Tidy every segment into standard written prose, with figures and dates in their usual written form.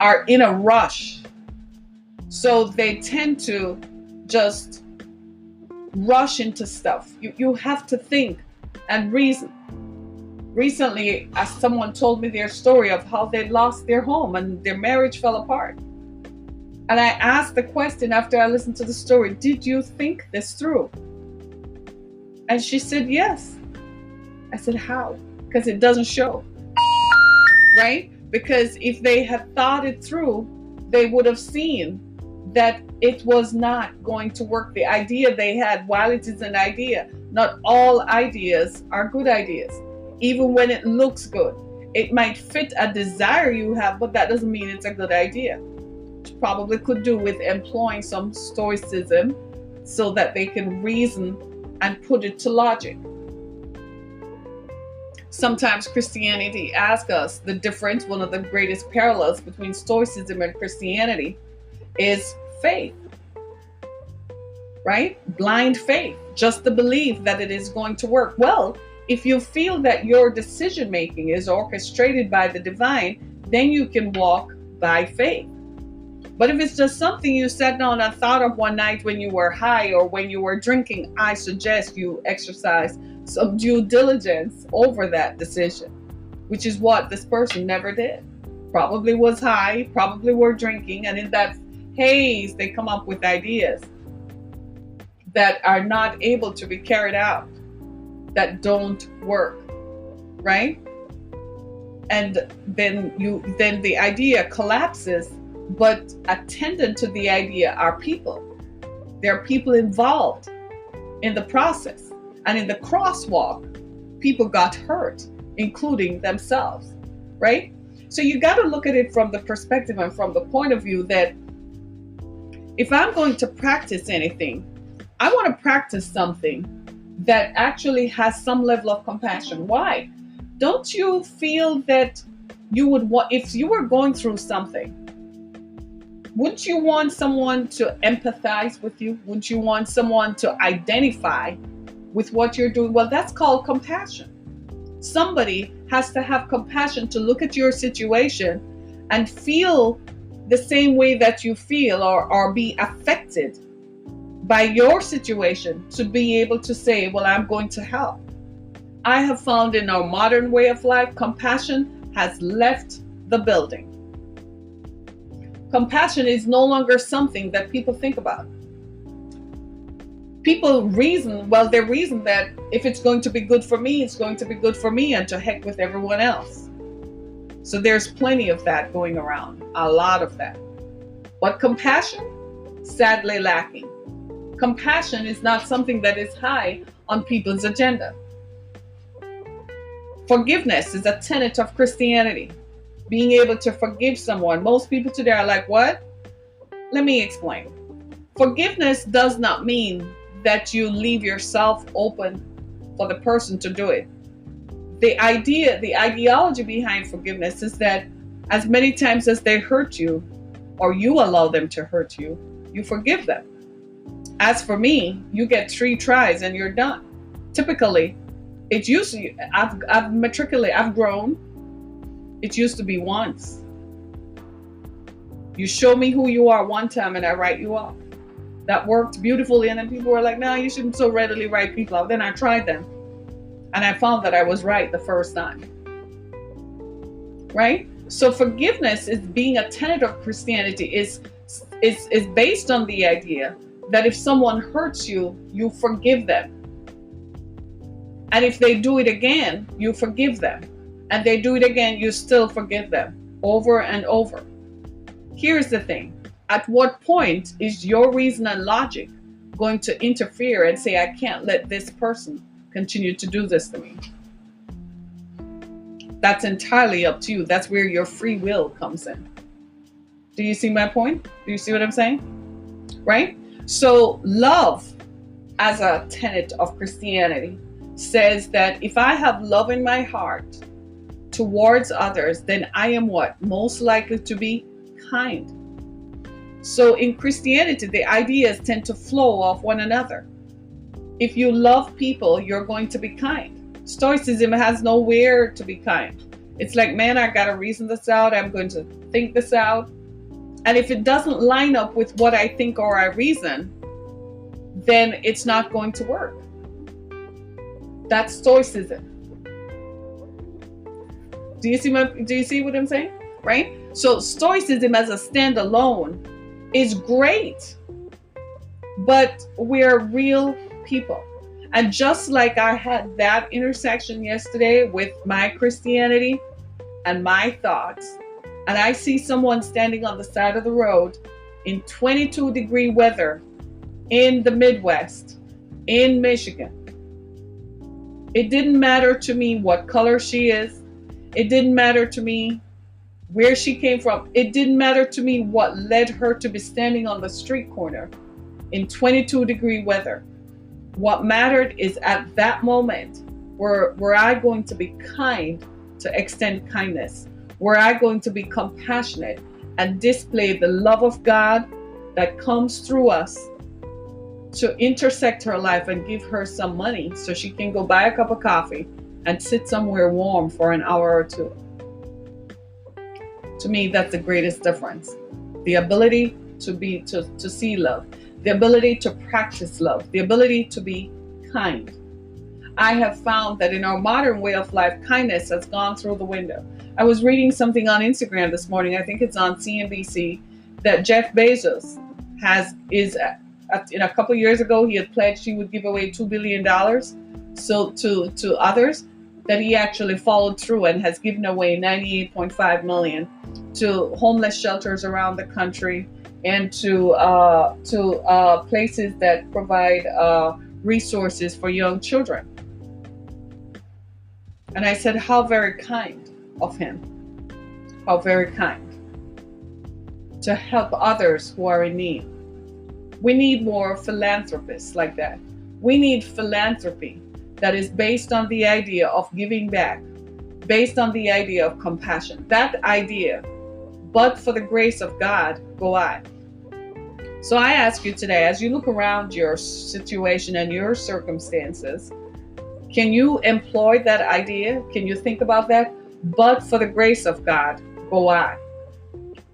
are in a rush. So they tend to just rush into stuff. You have to think and reason. Recently, as someone told me their story of how they lost their home and their marriage fell apart. And I asked the question after I listened to the story, did you think this through? And she said, yes. I said, how? Because it doesn't show, right? Because if they had thought it through, they would have seen that it was not going to work. The idea they had, while it is an idea, not all ideas are good ideas. Even when it looks good, it might fit a desire you have, but that doesn't mean it's a good idea. It probably could do with employing some stoicism so that they can reason and put it to logic. Sometimes Christianity asks us the difference. One of the greatest parallels between Stoicism and Christianity is faith, right? Blind faith, just the belief that it is going to work. Well, if you feel that your decision making is orchestrated by the divine, then you can walk by faith. But if it's just something you sat down and thought of one night when you were high or when you were drinking, I suggest you exercise some due diligence over that decision, which is what this person never did. Probably was high, probably were drinking, and in that haze, they come up with ideas that are not able to be carried out, that don't work, right? And then the idea collapses, but attendant to the idea are people. There are people involved in the process. And in the crosswalk, people got hurt, including themselves, right? So you got to look at it from the perspective and from the point of view that if I'm going to practice anything, I want to practice something that actually has some level of compassion. Why? Don't you feel that you would want, if you were going through something, wouldn't you want someone to empathize with you? Wouldn't you want someone to identify with what you're doing? Well, that's called compassion. Somebody has to have compassion to look at your situation and feel the same way that you feel, or be affected by your situation, to be able to say, well, I'm going to help. I have found in our modern way of life, compassion has left the building. Compassion is no longer something that people think about. People reason, well, they reason that if it's going to be good for me, it's going to be good for me, and to heck with everyone else. So there's plenty of that going around, a lot of that. But compassion, sadly lacking. Compassion is not something that is high on people's agenda. Forgiveness is a tenet of Christianity. Being able to forgive someone. Most people today are like, what? Let me explain. Forgiveness does not mean that you leave yourself open for the person to do it. The ideology behind forgiveness is that as many times as they hurt you, or you allow them to hurt you, you forgive them. As for me, you get 3 tries and you're done. Typically, it usually, I've grown. It used to be once. You show me who you are one time and I write you off. That worked beautifully, and then people were like, no, you shouldn't so readily write people off. Then I tried them and I found that I was right the first time. Right? So forgiveness is being a tenet of Christianity is based on the idea that if someone hurts you, you forgive them. And if they do it again, you forgive them. And they do it again, you still forgive them over and over. Here's the thing. At what point is your reason and logic going to interfere and say, I can't let this person continue to do this to me? That's entirely up to you. That's where your free will comes in. Do you see my point? Do you see what I'm saying? Right? So love, as a tenet of Christianity, says that if I have love in my heart towards others, then I am what? Most likely to be kind. So in Christianity, the ideas tend to flow off one another. If you love people, you're going to be kind. Stoicism has nowhere to be kind. It's like, man, I got to reason this out. I'm going to think this out. And if it doesn't line up with what I think or I reason, then it's not going to work. That's Stoicism. Do you see what I'm saying? Right? So Stoicism as a standalone is great, but we're real people. And just like I had that intersection yesterday with my Christianity and my thoughts, and I see someone standing on the side of the road in 22-degree weather in the Midwest, in Michigan. It didn't matter to me what color she is. It didn't matter to me where she came from. It didn't matter to me what led her to be standing on the street corner in 22-degree weather. What mattered is at that moment, were I going to be kind to extend kindness? Were I going to be compassionate and display the love of God that comes through us to intersect her life and give her some money so she can go buy a cup of coffee and sit somewhere warm for an hour or two? To me, that's the greatest difference. The ability to see love, the ability to practice love, the ability to be kind. I have found that in our modern way of life, kindness has gone through the window. I was reading something on Instagram this morning, I think it's on CNBC, that Jeff Bezos in a couple years ago, he had pledged he would give away $2 billion so to others, that he actually followed through and has given away $98.5 million to homeless shelters around the country and to places that provide resources for young children. And I said, how very kind of him. How very kind to help others who are in need. We need more philanthropists like that. We need philanthropy that is based on the idea of giving back, based on the idea of compassion. That idea, but for the grace of God, go I. So I ask you today, as you look around your situation and your circumstances, can you employ that idea? Can you think about that? But for the grace of God, go I.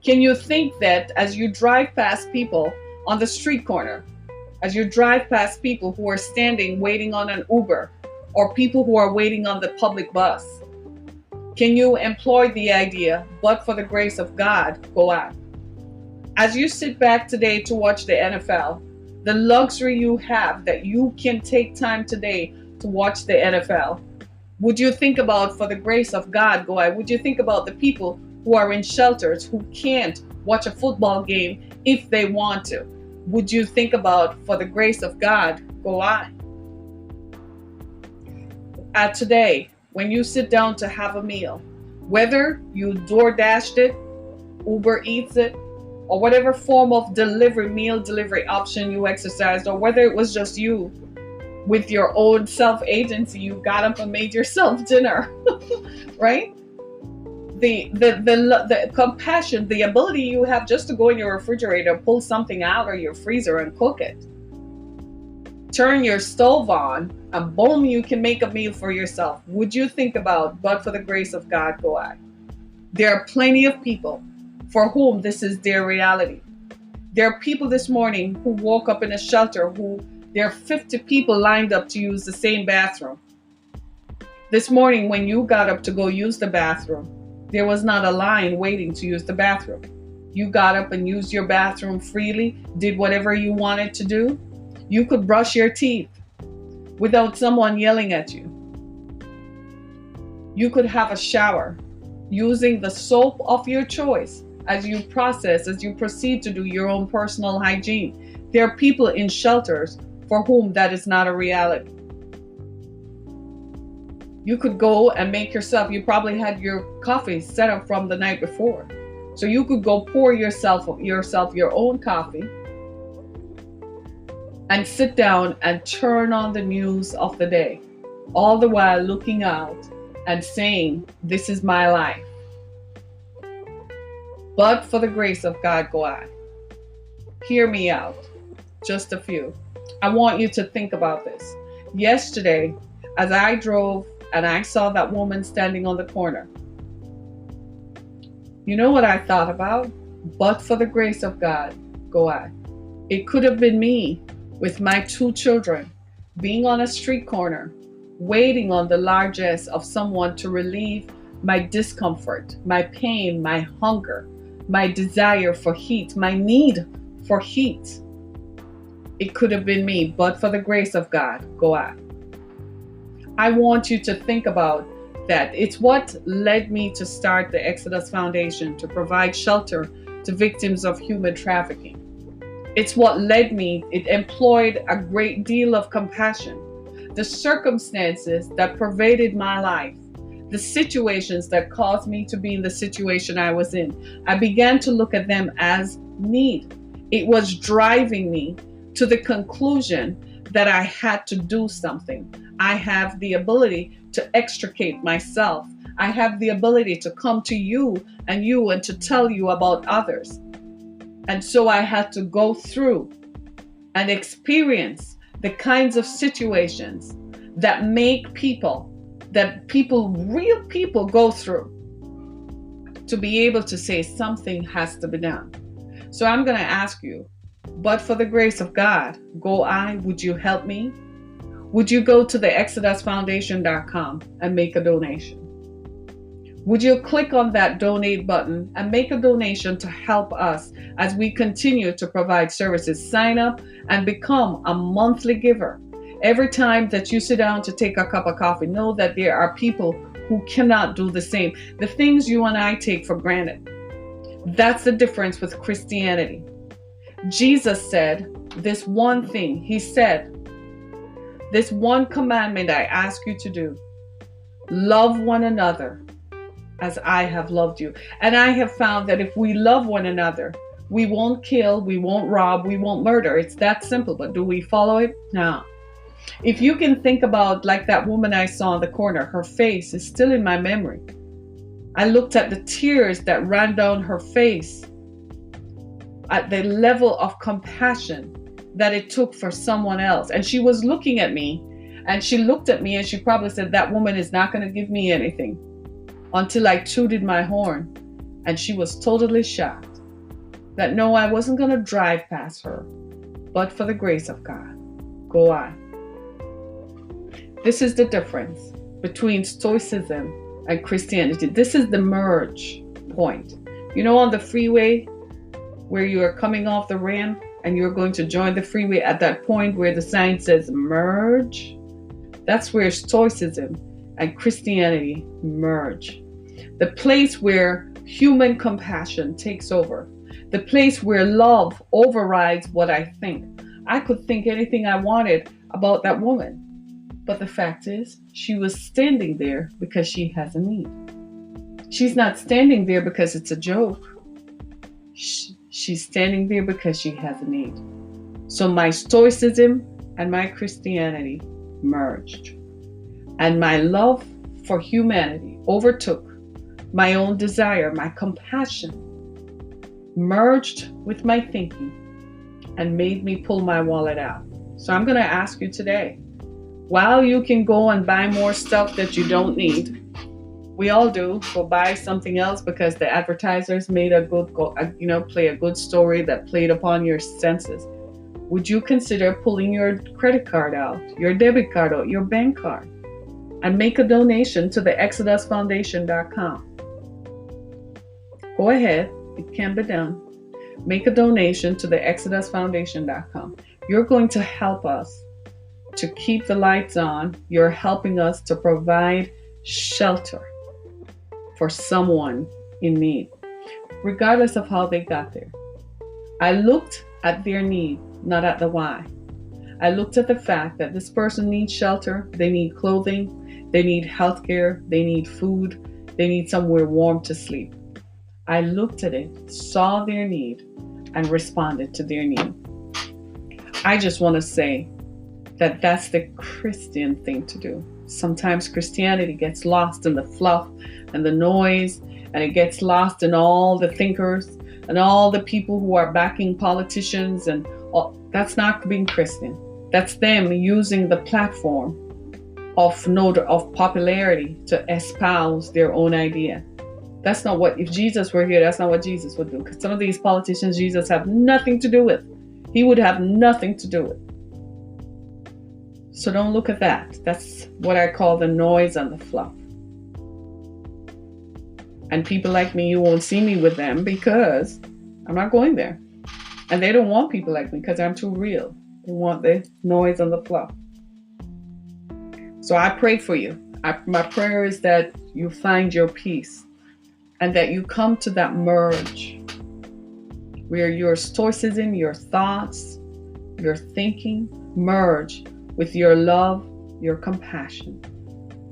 Can you think that as you drive past people on the street corner, as you drive past people who are standing waiting on an Uber or people who are waiting on the public bus, can you employ the idea, but for the grace of God, go I? As you sit back today to watch the NFL, the luxury you have that you can take time today to watch the NFL, would you think about, for the grace of God, go I? Would you think about the people who are in shelters who can't watch a football game if they want to? Would you think about, for the grace of God, go I? Today, when you sit down to have a meal, whether you DoorDashed it, Uber Eats it, or whatever form of meal delivery option you exercised, or whether it was just you with your own self-agency, you got up and made yourself dinner, right? The compassion, the ability you have just to go in your refrigerator, pull something out of your freezer and cook it. Turn your stove on and boom, you can make a meal for yourself. Would you think about, but for the grace of God, go I? There are plenty of people for whom this is their reality. There are people this morning who woke up in a shelter who there are 50 people lined up to use the same bathroom. This morning when you got up to go use the bathroom, there was not a line waiting to use the bathroom. You got up and used your bathroom freely, did whatever you wanted to do. You could brush your teeth without someone yelling at you. You could have a shower using the soap of your choice as you proceed to do your own personal hygiene. There are people in shelters for whom that is not a reality. You could go and make yourself, you probably had your coffee set up from the night before. So you could go pour yourself your own coffee and sit down and turn on the news of the day, all the while looking out and saying, this is my life. But for the grace of God, go I. Hear me out. Just a few. I want you to think about this. Yesterday, as I drove and I saw that woman standing on the corner, you know what I thought about? But for the grace of God, go I. It could have been me with my 2 children being on a street corner, waiting on the largesse of someone to relieve my discomfort, my pain, my hunger, my desire for heat, my need for heat. It could have been me, but for the grace of God, go I. I want you to think about that. It's what led me to start the Exodus Foundation to provide shelter to victims of human trafficking. It's what led me, it employed a great deal of compassion. The circumstances that pervaded my life, the situations that caused me to be in the situation I was in, I began to look at them as need. It was driving me to the conclusion that I had to do something. I have the ability to extricate myself. I have the ability to come to you and to tell you about others. And so I had to go through and experience the kinds of situations that make real people go through to be able to say something has to be done. So I'm going to ask you, but for the grace of God, go I, would you help me? Would you go to the exodusfoundation.com and make a donation? Would you click on that donate button and make a donation to help us as we continue to provide services? Sign up and become a monthly giver. Every time that you sit down to take a cup of coffee, know that there are people who cannot do the same. The things you and I take for granted. That's the difference with Christianity. Jesus said this one thing. He said, this one commandment I ask you to do, love one another as I have loved you. And I have found that if we love one another, we won't kill, we won't rob, we won't murder. It's that simple. But do we follow it? No. If you can think about like that woman I saw in the corner, her face is still in my memory. I looked at the tears that ran down her face at the level of compassion that it took for someone else. And she was looking at me, and she looked at me and she probably said, that woman is not going to give me anything, until I tooted my horn. And she was totally shocked that no, I wasn't going to drive past her, but for the grace of God, go I. This is the difference between Stoicism and Christianity. This is the merge point. You know, on the freeway where you are coming off the ramp and you're going to join the freeway, at that point where the sign says merge, that's where Stoicism and Christianity merge. The place where human compassion takes over. The place where love overrides what I think. I could think anything I wanted about that woman. But the fact is, she was standing there because she has a need. She's not standing there because it's a joke. She's standing there because she has a need. So my Stoicism and my Christianity merged. And my love for humanity overtook my own desire, my compassion, merged with my thinking and made me pull my wallet out. So I'm going to ask you today, while you can go and buy more stuff that you don't need, we all do, go buy something else because the advertisers made play a good story that played upon your senses. Would you consider pulling your credit card out, your debit card out, your bank card, and make a donation to the exodusfoundation.com? Go ahead, it can be done. Make a donation to the exodusfoundation.com. You're going to help us to keep the lights on. You're helping us to provide shelter for someone in need, regardless of how they got there. I looked at their need, not at the why. I looked at the fact that this person needs shelter, they need clothing, they need healthcare, they need food, they need somewhere warm to sleep. I looked at it, saw their need, and responded to their need. I just want to say that that's the Christian thing to do. Sometimes Christianity gets lost in the fluff and the noise, and it gets lost in all the thinkers and all the people who are backing politicians, and all. That's not being Christian. That's them using the platform of popularity to espouse their own idea. That's not what, if Jesus were here, that's not what Jesus would do. Because some of these politicians, Jesus have nothing to do with. He would have nothing to do with. So don't look at that. That's what I call the noise and the fluff. And people like me, you won't see me with them because I'm not going there. And they don't want people like me because I'm too real. They want the noise and the fluff. So I pray for you. My prayer is that you find your peace and that you come to that merge where your stoicism, your thoughts, your thinking merge with your love, your compassion,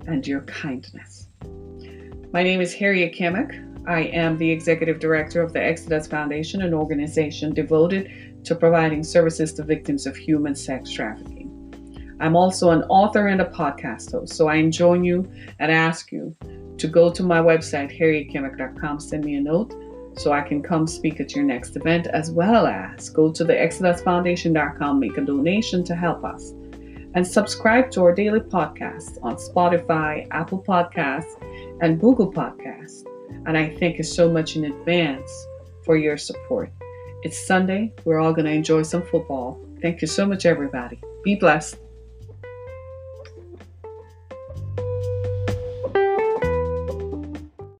and your kindness. My name is Harriet Cammock. I am the Executive Director of the Exodus Foundation, an organization devoted to providing services to victims of human sex trafficking. I'm also an author and a podcast host, so I enjoin you and ask you to go to my website, harrietcammock.com, send me a note so I can come speak at your next event, as well as go to the exodusfoundation.com, make a donation to help us, and subscribe to our daily podcasts on Spotify, Apple Podcasts, and Google Podcasts. And I thank you so much in advance for your support. It's Sunday. We're all going to enjoy some football. Thank you so much, everybody. Be blessed.